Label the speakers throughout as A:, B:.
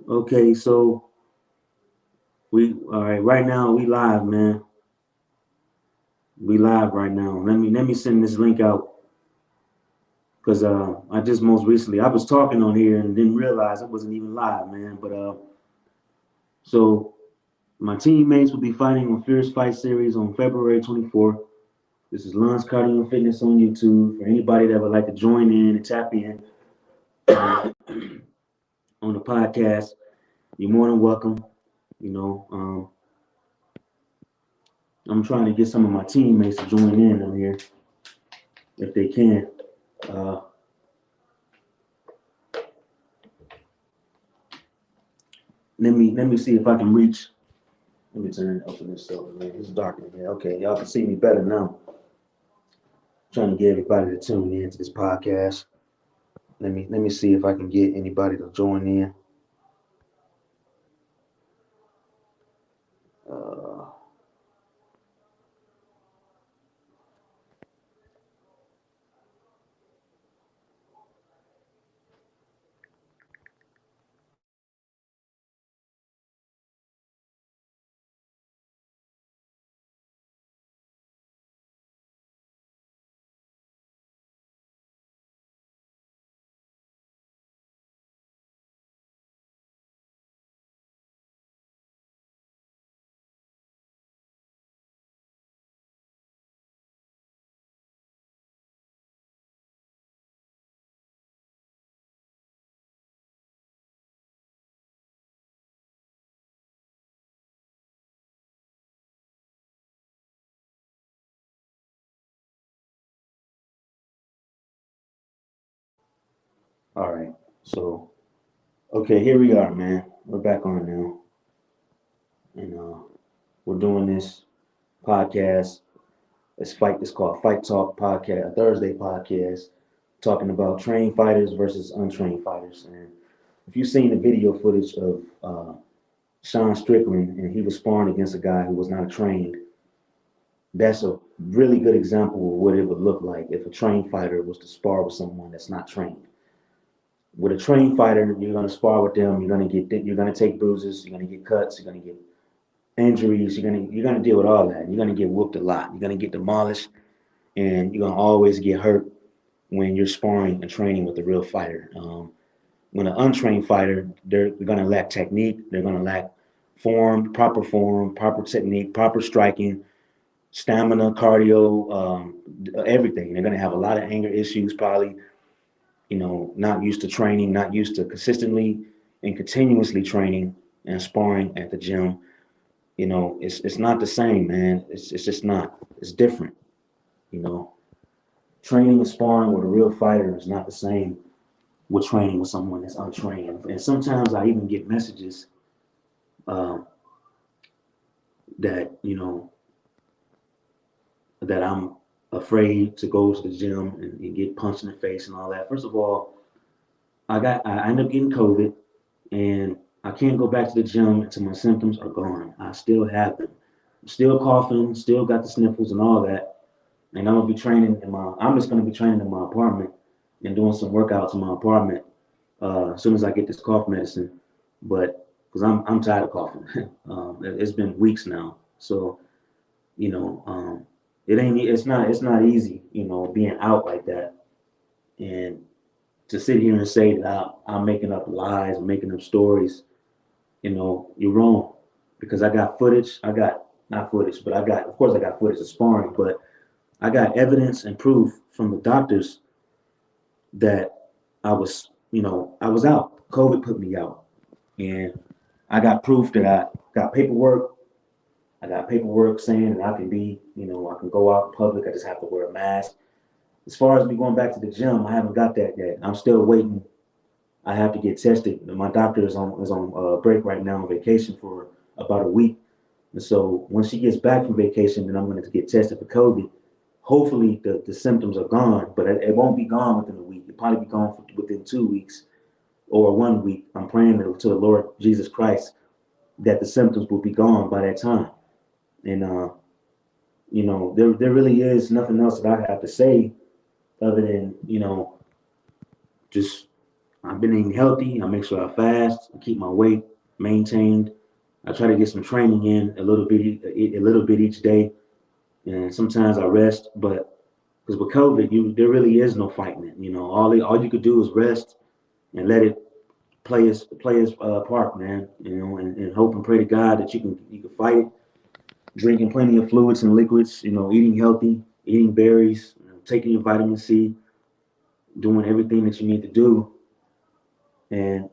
A: Okay, so we all right. Right now, we live, man. We live right now. Let me send this link out because I just most recently I was talking on here and didn't realize it wasn't even live, man. But so my teammates will be fighting on Fierce Fight Series on February 24th. This is Lance Cardio and Fitness on YouTube. For anybody that would like to join in and tap in on the podcast, you're more than welcome. You know, I'm trying to get some of my teammates to join in on here if they can. Uh, let me see if I can reach. Let me open this up, man. It's dark in here. Okay, y'all can see me better now. Trying to get everybody to tune in to this podcast. Let me see if I can get anybody to join in. Uh, all right. So okay, here we are, man. We're back on now, and we're doing this podcast. It's called Fight Talk Podcast, a Thursday podcast, talking about trained fighters versus untrained fighters. And if you've seen the video footage of Sean Strickland, and he was sparring against a guy who was not trained, that's a really good example of what it would look like if a trained fighter was to spar with someone that's not trained. With a trained fighter, you're going to spar with them. You're going to take bruises. You're going to get cuts. You're going to get injuries. You're going to deal with all that. You're going to get whooped a lot. You're going to get demolished, and you're going to always get hurt when you're sparring and training with a real fighter. When an untrained fighter, they're going to lack technique. They're going to lack form, proper technique, proper striking, stamina, cardio, everything. They're going to have a lot of anger issues, probably, not used to training, not used to consistently and continuously training and sparring at the gym. It's not the same, man. It's just not. It's different. You know, training and sparring with a real fighter is not the same with training with someone that's untrained. And sometimes I even get messages uh, that that I'm afraid to go to the gym and get punched in the face and all that. First of all, I ended up getting COVID, and I can't go back to the gym until my symptoms are gone. I still have them. I'm still coughing, still got the sniffles and all that. And I'm just gonna be training in my apartment and doing some workouts in my apartment as soon as I get this cough medicine. But because I'm tired of coughing, it's been weeks now. So you know, it's not easy, being out like that. And to sit here and say that I'm making up lies, I'm making up stories, you're wrong. Because I got footage. I got not footage, but of course, I got footage of sparring, but I got evidence and proof from the doctors that I was out. COVID put me out. And I got proof that got paperwork. I got paperwork saying that I can I can go out in public. I just have to wear a mask. As far as me going back to the gym, I haven't got that yet. I'm still waiting. I have to get tested. My doctor is on break right now on vacation for about a week. And so when she gets back from vacation, then I'm going to get tested for COVID. Hopefully the symptoms are gone, but it won't be gone within a week. It'll probably be gone within 2 weeks or 1 week. I'm praying to the Lord Jesus Christ that the symptoms will be gone by that time. And there really is nothing else that I have to say other than just I've been eating healthy. I make sure I fast. I keep my weight maintained. I try to get some training in a little bit each day, and sometimes I rest. But because with COVID, there really is no fighting it. All you could do is rest and let it play its part, man. And hope and pray to God that you can fight it. Drinking plenty of fluids and liquids. Eating healthy, eating berries, taking your vitamin C, doing everything that you need to do. And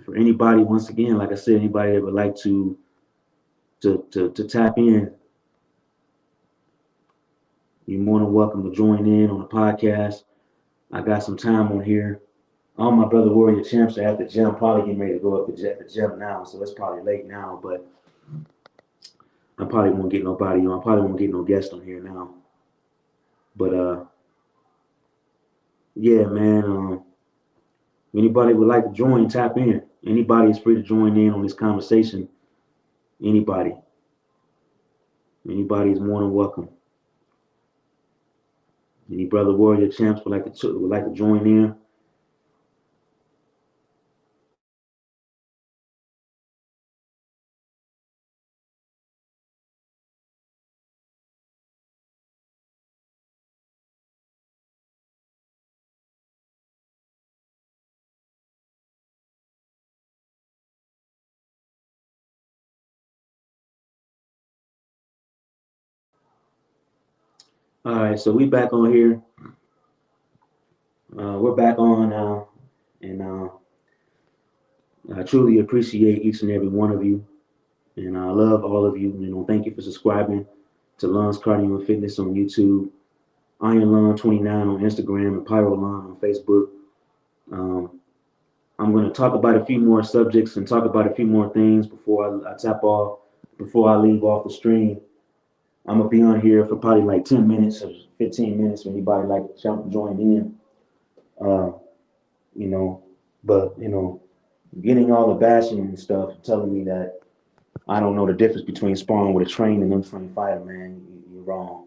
A: for anybody, once again, like I said, anybody that would like to tap in, you're more than welcome to join in on the podcast. I got some time on here. All my brother Warrior Champs are at the gym, probably getting ready to go up at the gym now, so it's probably late now, but I probably won't get nobody on. I probably won't get no guest on here now. But yeah, man. Anybody would like to join, tap in. Anybody is free to join in on this conversation. Anybody is more than welcome. Any brother Warrior Champs would like to join in. All right, so we back on here. We're back on now, and I truly appreciate each and every one of you, and I love all of you. Thank you for subscribing to Lun's Cardio and Fitness on YouTube, Iron Lung 29 on Instagram, and Pyro Lung on Facebook. I'm going to talk about a few more subjects and talk about a few more things before I tap off, before I leave off the stream. I'm gonna be on here for probably like 10 minutes or 15 minutes. If anybody like to join in, uh, you know. But getting all the bashing and stuff, telling me that I don't know the difference between sparring with a trained and untrained fighter, man, you're wrong.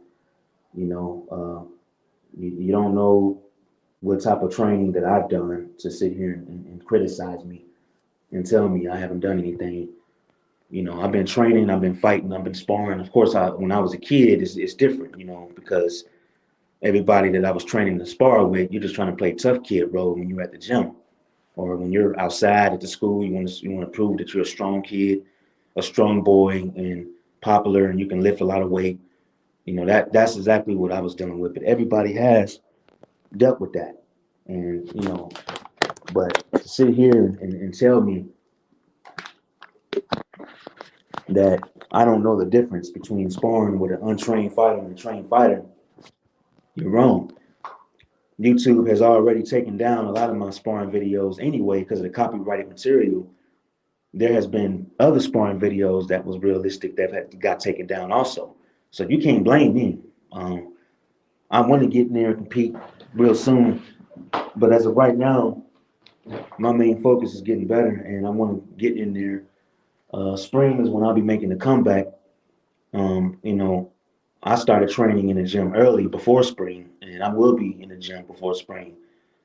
A: You don't know what type of training that I've done to sit here and criticize me and tell me I haven't done anything. I've been training, I've been fighting, I've been sparring. Of course, when I was a kid, it's different, because everybody that I was training to spar with, you're just trying to play tough kid role when you're at the gym, or when you're outside at the school. You want to prove that you're a strong kid, a strong boy, and popular, and you can lift a lot of weight. That's exactly what I was dealing with. But everybody has dealt with that, and but to sit here and tell me that I don't know the difference between sparring with an untrained fighter and a trained fighter, you're wrong. YouTube has already taken down a lot of my sparring videos anyway because of the copyrighted material. There has been other sparring videos that was realistic that got taken down also. So you can't blame me. I want to get in there and compete real soon, but as of right now, my main focus is getting better, and I want to get in there. Spring is when I'll be making the comeback. Um, you know, I started training in the gym early before spring, and I will be in the gym before spring.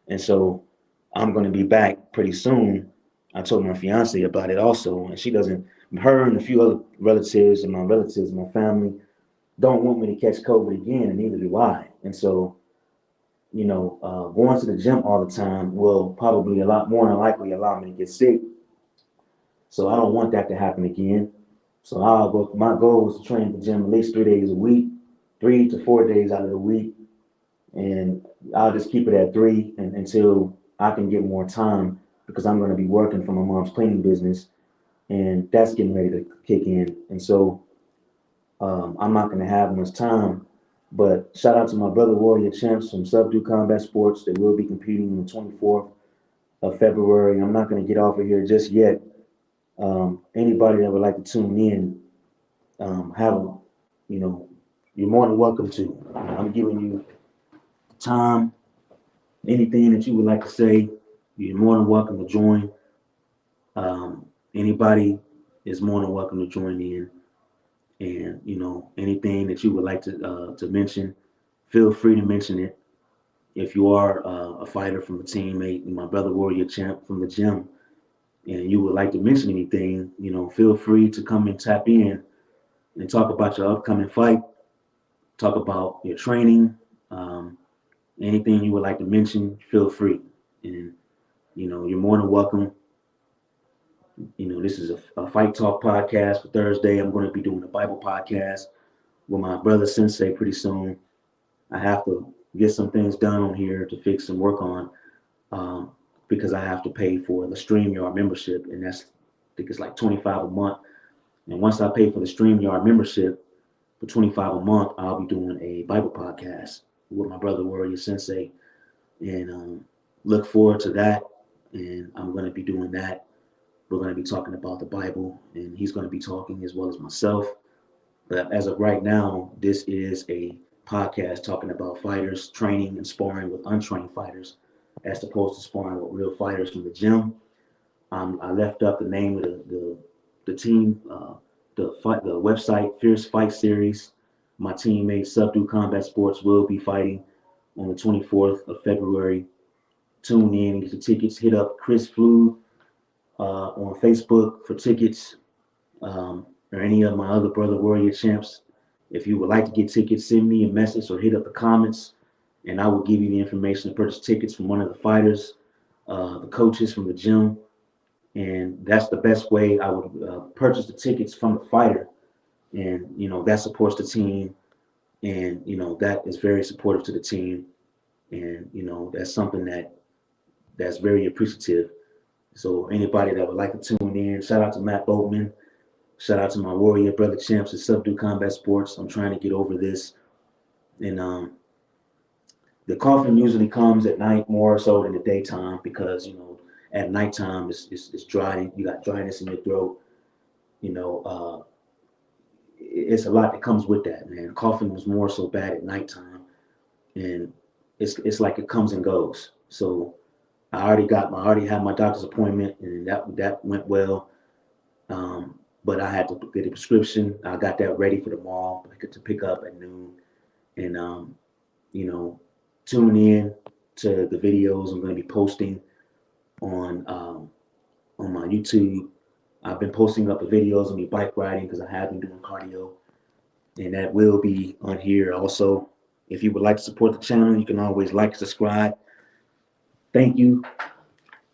A: And so I'm going to be back pretty soon. I told my fiance about it also, and she doesn't, her and a few other relatives, my family, don't want me to catch COVID again, and neither do I. And so, going to the gym all the time will probably a lot more than likely allow me to get sick. So I don't want that to happen again. So my goal is to train at the gym at least 3 days a week, 3 to 4 days out of the week, and I'll just keep it at three until I can get more time because I'm going to be working for my mom's cleaning business, and that's getting ready to kick in. And so I'm not going to have much time. But shout out to my brother Warrior Champs from Subdue Combat Sports. They will be competing on the 24th of February. I'm not going to get off of here just yet. Anybody that would like to tune in, you're more than welcome to. I'm giving you time. Anything that you would like to say, you're more than welcome to join. Anybody is more than welcome to join in. And anything that you would like to mention, feel free to mention it. if you are a fighter from a teammate, my brother Warrior Champ from the gym, and you would like to mention anything, feel free to come and tap in and talk about your upcoming fight, talk about your training, um, anything you would like to mention, feel free. And, you're more than welcome. This is a Fight Talk podcast for Thursday. I'm going to be doing a Bible podcast with my brother Sensei pretty soon. I have to get some things done on here to fix and work on um, because I have to pay for the StreamYard membership, and I think it's like $25 a month. And once I pay for the StreamYard membership for $25 a month, I'll be doing a Bible podcast with my brother Warrior Sensei, and look forward to that. And I'm going to be doing that. We're going to be talking about the Bible, and he's going to be talking as well as myself. But as of right now, this is a podcast talking about fighters training and sparring with untrained fighters, as opposed to sparring with real fighters from the gym. I left up the name of the team, the website Fierce Fight Series. My teammate Subdue Combat Sports will be fighting on the 24th of February. Tune in, get the tickets. Hit up Chris Flew on Facebook for tickets, or any of my other brother Warrior Champs. If you would like to get tickets, send me a message or hit up the comments, and I will give you the information to purchase tickets from one of the fighters, the coaches from the gym. And that's the best way. I would purchase the tickets from the fighter, and that supports the team, and that is very supportive to the team, and that's something that's very appreciative. So anybody that would like to tune in, shout out to Matt Boatman, shout out to my Warrior brother champs at Subdue Combat Sports. I'm trying to get over this, and the coughing usually comes at night more so than the daytime because at nighttime it's dry. You got dryness in your throat. It's a lot that comes with that, man. Coughing was more so bad at nighttime, and it's like it comes and goes. So I already had my doctor's appointment, and that went well. But I had to get a prescription. I got that ready for tomorrow to pick up at noon, and you know, tune in to the videos I'm going to be posting on my YouTube. I've been posting up the videos of me bike riding because I have been doing cardio, and that will be on here also. If you would like to support the channel, you can always like and subscribe. Thank you.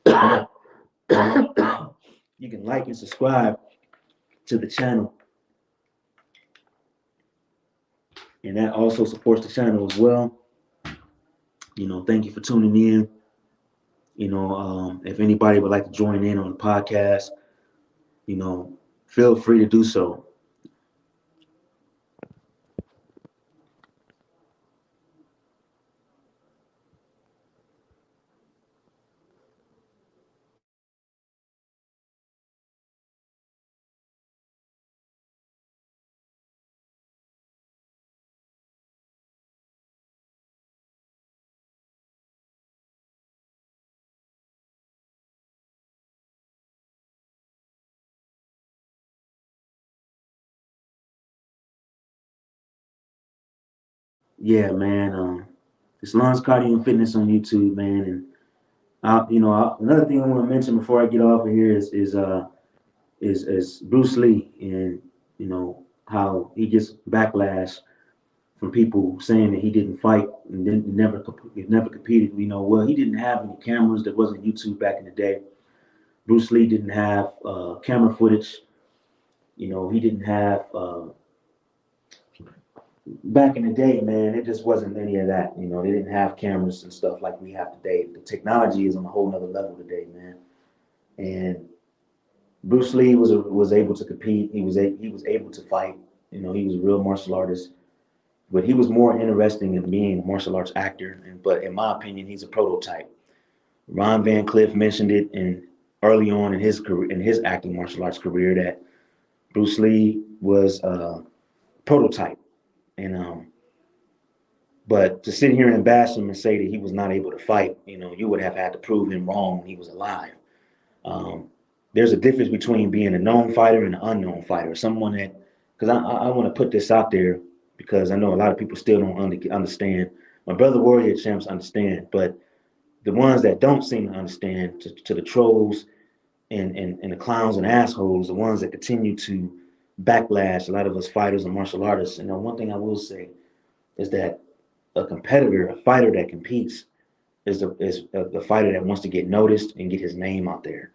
A: You can like and subscribe to the channel, and that also supports the channel as well. Thank you for tuning in. If anybody would like to join in on the podcast, feel free to do so. Yeah, man. It's Lance Cardio and Fitness on YouTube, man. And another thing I want to mention before I get off of here is Bruce Lee, and how he gets backlash from people saying that he didn't fight and never competed. Well, he didn't have any cameras. There wasn't YouTube back in the day. Bruce Lee didn't have camera footage. He didn't have back in the day, man. It just wasn't any of that. They didn't have cameras and stuff like we have today. The technology is on a whole nother level today, man. And Bruce Lee was able to compete. He was able to fight. He was a real martial artist, but he was more interesting in being a martial arts actor. But in my opinion, he's a prototype. Ron Van Cliff mentioned it early on in his career, in his acting martial arts career, that Bruce Lee was a prototype. And but to sit here and bash him and say that he was not able to fight, you would have had to prove him wrong when he was alive. There's a difference between being a known fighter and an unknown fighter. Someone that, because I want to put this out there because I know a lot of people still don't understand My brother warrior champs understand, but the ones that don't seem to understand, to the trolls and the clowns and assholes, the ones that continue to backlash a lot of us fighters and martial artists. And one thing I will say is that a competitor, a fighter that competes, is the fighter that wants to get noticed and get his name out there.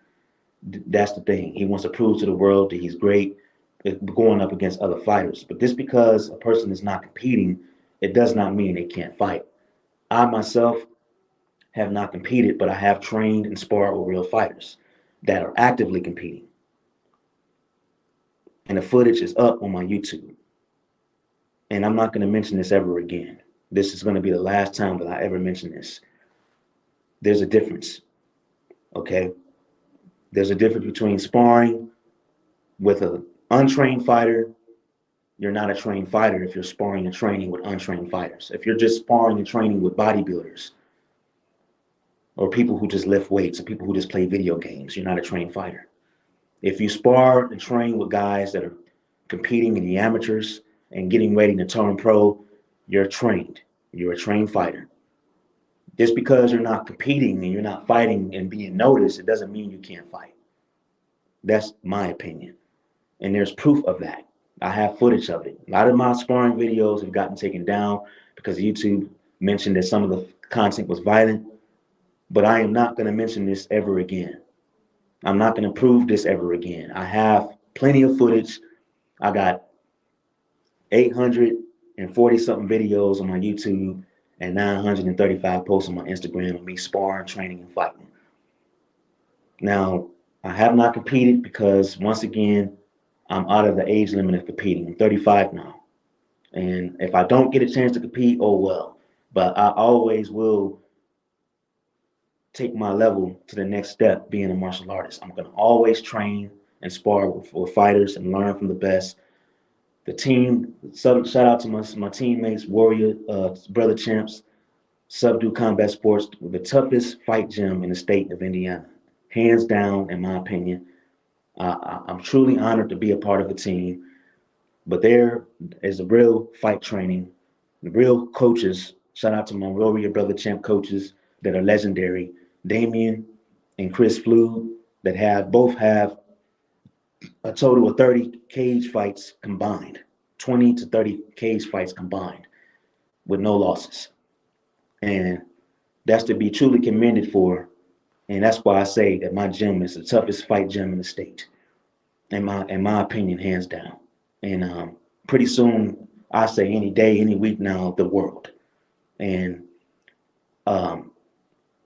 A: That's the thing. He wants to prove to the world that he's great, going up against other fighters. But just because a person is not competing, it does not mean they can't fight. I myself have not competed, but I have trained and sparred with real fighters that are actively competing. And the footage is up on my YouTube. And I'm not going to mention this ever again. This is going to be the last time that I ever mention this. There's a difference, okay? There's a difference between sparring with an untrained fighter. You're not a trained fighter if you're sparring and training with untrained fighters. If you're just sparring and training with bodybuilders or people who just lift weights or people who just play video games, you're not a trained fighter. If you spar and train with guys that are competing in the amateurs and getting ready to turn pro, you're trained. You're a trained fighter. Just because you're not competing and you're not fighting and being noticed, it doesn't mean you can't fight. That's my opinion. And there's proof of that. I have footage of it. A lot of my sparring videos have gotten taken down because YouTube mentioned that some of the content was violent. But I am not going to mention this ever again. I'm not going to prove this ever again. I have plenty of footage. I got 840 something videos on my YouTube and 935 posts on my Instagram of me sparring, training, and fighting. Now, I have not competed because, once again, I'm out of the age limit of competing. I'm 35 now. And if I don't get a chance to compete, oh well. But I always will take my level to the next step, being a martial artist. I'm going to always train and spar with fighters and learn from the best. The team, shout out to my teammates, Warrior, Brother Champs, Subdue Combat Sports, the toughest fight gym in the state of Indiana. Hands down, in my opinion. I'm truly honored to be a part of the team. But there is a real fight training, the real coaches. Shout out to my Warrior Brother Champ coaches that are legendary. Damien and Chris Flew, that both have a total of 30 cage fights combined, 20 to 30 cage fights combined with no losses. And that's to be truly commended for. And that's why I say that my gym is the toughest fight gym in the state, in my opinion, hands down. And pretty soon, I say any day, any week now, the world. And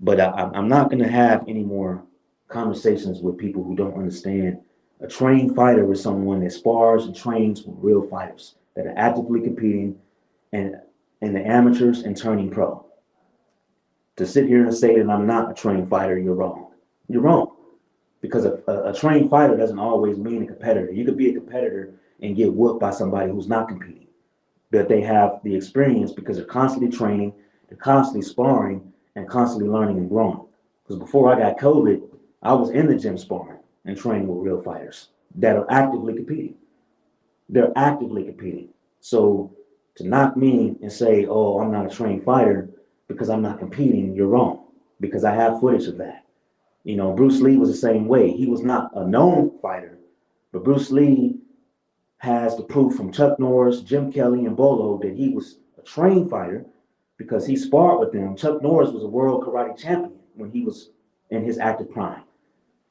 A: but I'm not going to have any more conversations with people who don't understand. A trained fighter is someone that spars and trains with real fighters that are actively competing and in the amateurs and turning pro. To sit here and say that I'm not a trained fighter, you're wrong. You're wrong. Because a trained fighter doesn't always mean a competitor. You could be a competitor and get whooped by somebody who's not competing. But they have the experience because they're constantly training, they're constantly sparring, and constantly learning and growing. Because before I got COVID, I was in the gym sparring and training with real fighters that are actively competing. They're actively competing. So to knock me and say, oh, I'm not a trained fighter because I'm not competing, you're wrong. Because I have footage of that. You know, Bruce Lee was the same way. He was not a known fighter, but Bruce Lee has the proof from Chuck Norris, Jim Kelly, and Bolo that he was a trained fighter because he sparred with them. Chuck Norris was a world karate champion when he was in his active prime.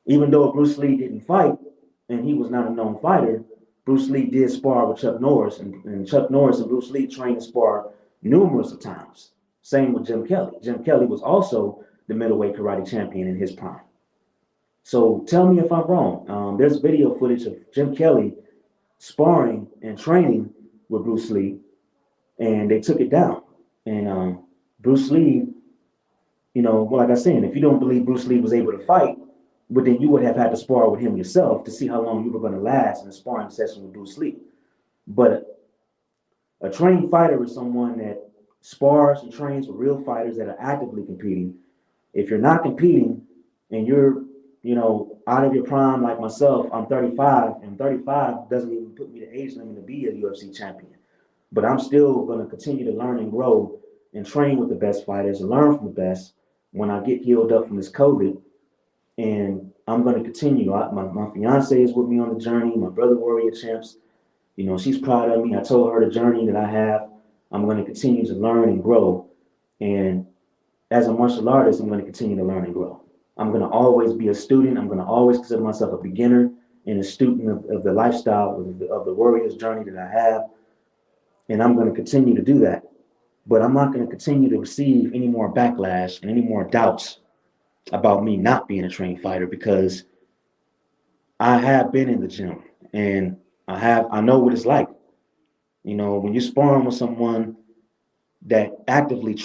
A: Even though Bruce Lee didn't fight and he was not a known fighter, Bruce Lee did spar with Chuck Norris, and Chuck Norris and Bruce Lee trained and sparred numerous of times. Same with Jim Kelly. Jim Kelly was also the middleweight karate champion in his prime. So tell me if I'm wrong. There's video footage of Jim Kelly sparring and training with Bruce Lee, and they took it down. And Bruce Lee, you know, like I said, if you don't believe Bruce Lee was able to fight, but then you would have had to spar with him yourself to see how long you were going to last in a sparring session with Bruce Lee. But a trained fighter is someone that spars and trains with real fighters that are actively competing. If you're not competing and you're, you know, out of your prime like myself, I'm 35, and 35 doesn't even put me the age limit to be a UFC champion. But I'm still going to continue to learn and grow and train with the best fighters and learn from the best when I get healed up from this COVID. And I'm going to continue. My fiance is with me on the journey. My brother Warrior Champs, she's proud of me. I told her the journey that I have. I'm going to continue to learn and grow. And as a martial artist, I'm going to continue to learn and grow. I'm going to always be a student. I'm going to always consider myself a beginner and a student of the lifestyle of the warrior's journey that I have. And I'm going to continue to do that. But I'm not going to continue to receive any more backlash and any more doubts about me not being a trained fighter, because I have been in the gym and I know what it's like. When you're sparring with someone that actively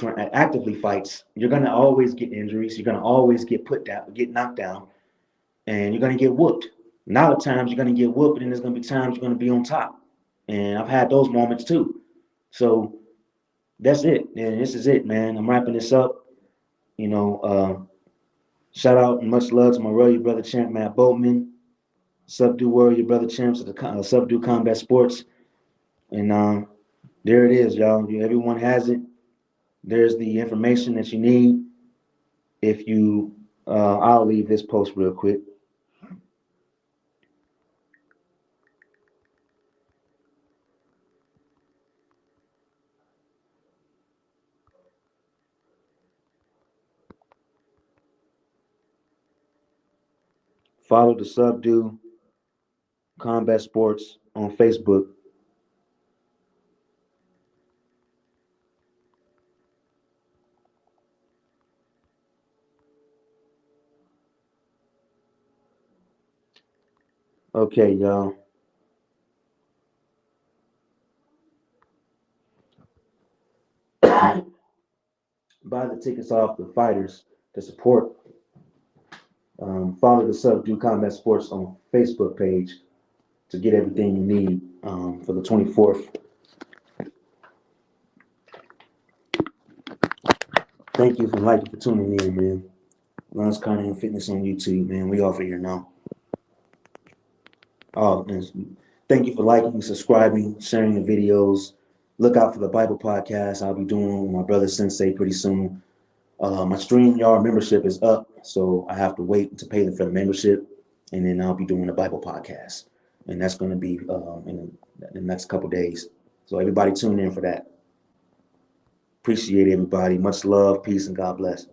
A: fights, you're gonna always get injuries. You're gonna always get put down, get knocked down, and you're gonna get whooped. A lot of times you're gonna get whooped, and there's gonna be times you're gonna be on top. And I've had those moments too. So that's it. And this is it, man. I'm wrapping this up. You know, shout out and much love to my Warrior Brother Champ Matt Boatman, Subdue Warrior Brother Champs of the Subdue Combat Sports, and there it is, y'all. Everyone has it. There's the information that you need. If you, I'll leave this post real quick. Follow the Subdue Combat Sports on Facebook. Okay, y'all. Buy the tickets off the fighters to support. Follow the Subdue Combat Sports on Facebook page to get everything you need for the 24th. Thank you for tuning in, man. Lance Cunningham Fitness on YouTube, man. We off of here now. Oh, and thank you for liking, subscribing, sharing the videos. Look out for the Bible podcast I'll be doing with my brother Sensei pretty soon. My StreamYard membership is up, so I have to wait to pay for the membership, and then I'll be doing a Bible podcast, and that's going to be in the next couple days. So everybody tune in for that. Appreciate everybody. Much love, peace, and God bless.